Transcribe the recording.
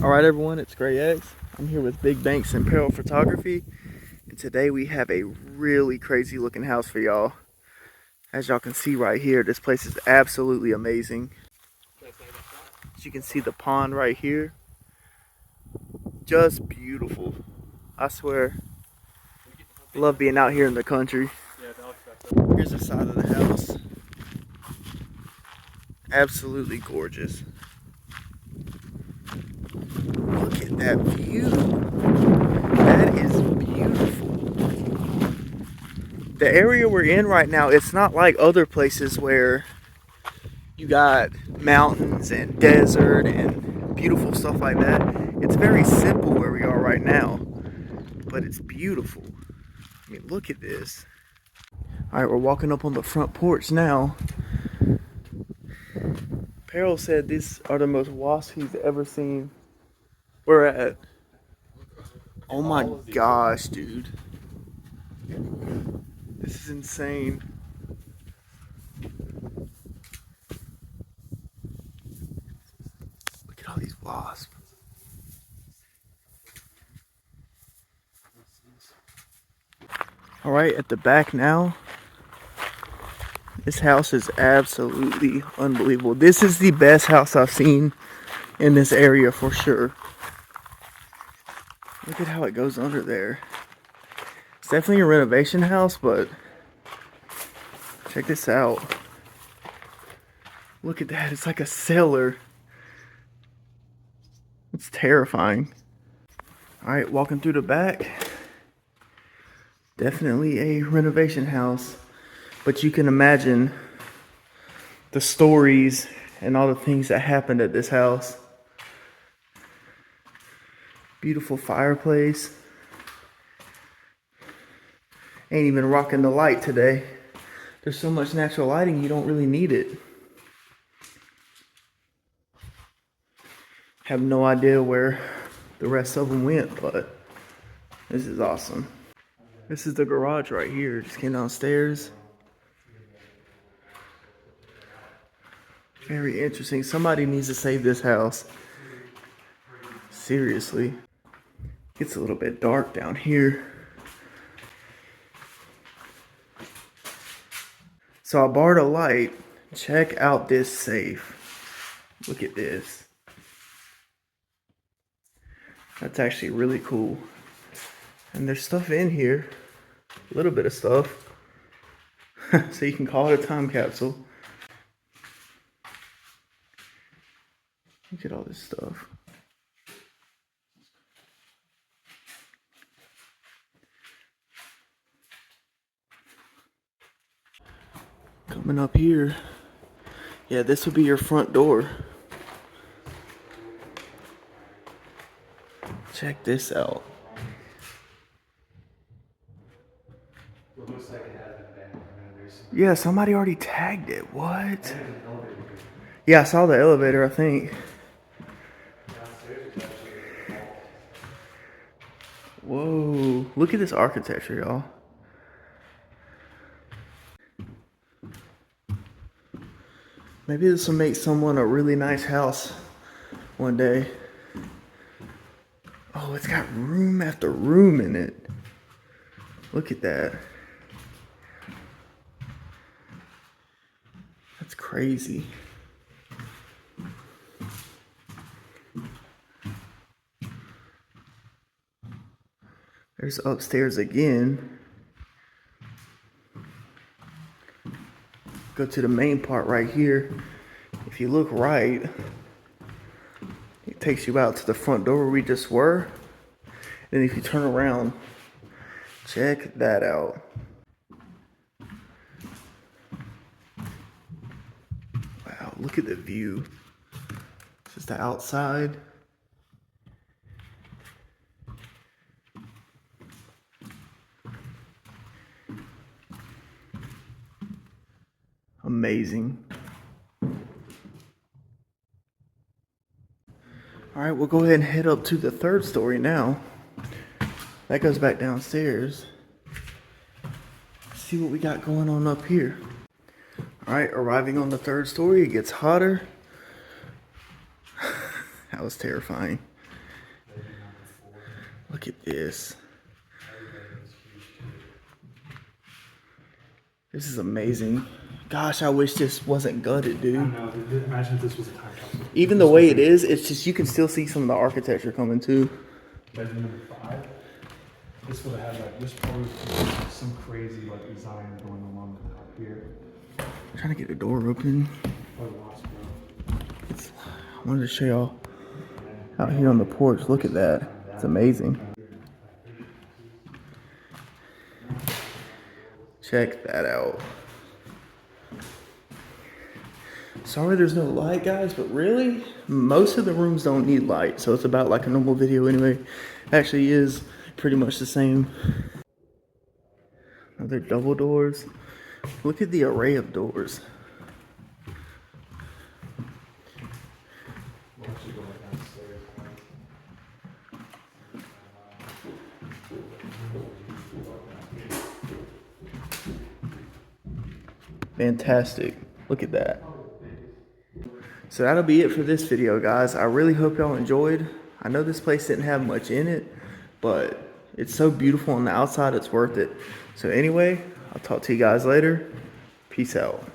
Alright everyone, it's Gray X. I'm here with Big Banks and Peril Photography, and today we have a really crazy looking house for y'all. As y'all can see right here, this place is absolutely amazing. As you can see the pond right here, just beautiful. I swear, love being out here in the country. Here's the side of the house. Absolutely gorgeous. Look at that view. That is beautiful. The area we're in right now, it's not like other places where you got mountains and desert and beautiful stuff like that. It's very simple where we are right now, but it's beautiful. I mean, look at this. All right, we're walking up on the front porch now. Peril said these are the most wasps he's ever seen. We're at, oh my gosh, dude. This is insane. Look at all these wasps. All right, at the back now. This house is absolutely unbelievable. This is the best house I've seen in this area for sure. Look at how it goes under there. It's definitely a renovation house, but check this out. Look at that, it's like a cellar. It's terrifying. All right, walking through the back. Definitely a renovation house, but you can imagine the stories and all the things that happened at this house. Beautiful fireplace. Ain't even rocking the light today. There's so much natural lighting, you don't really need it. Have no idea where the rest of them went, but this is awesome. This is the garage right here. Just came downstairs. Very interesting. Somebody needs to save this house. Seriously. Gets a little bit dark down here. So I borrowed a light. Check out this safe. Look at this. That's actually really cool. And there's stuff in here. A little bit of stuff. So you can call it a time capsule. Look at all this stuff. Coming up here. Yeah, this would be your front door. Check this out. Yeah, somebody already tagged it. What? Yeah, I saw the elevator, I think. Whoa, look at this architecture, y'all. Maybe this will make someone a really nice house one day. Oh, it's got room after room in it. Look at that. That's crazy. There's upstairs again. Go to the main part right here. If you look right, it takes you out to the front door where we just were. And if you turn around, check that out. Wow, look at the view. This is the outside. Amazing. All right, we'll go ahead and head up to the third story now. That goes back downstairs. Let's see what we got going on up here. All right, arriving on the third story, it gets hotter. That was terrifying. Look at this. This is amazing. Gosh, I wish this wasn't gutted, dude. I know. Imagine if this was a time capsule. Even the way it is, it's just, you can still see some of the architecture coming too. Bedroom number 5. This would have had like, this probably some crazy like design going along the top here. I'm trying to get the door open. I wanted to show y'all out here on the porch. Look at that. It's amazing. Check that out. Sorry there's no light, guys, but really, most of the rooms don't need light, so it's about like a normal video anyway. Actually is pretty much the same. Another double doors. Look at the array of doors. Fantastic. Look at that. So that'll be it for this video, guys. I really hope y'all enjoyed. I know this place didn't have much in it, but it's so beautiful on the outside, it's worth it. So anyway, I'll talk to you guys later. Peace out.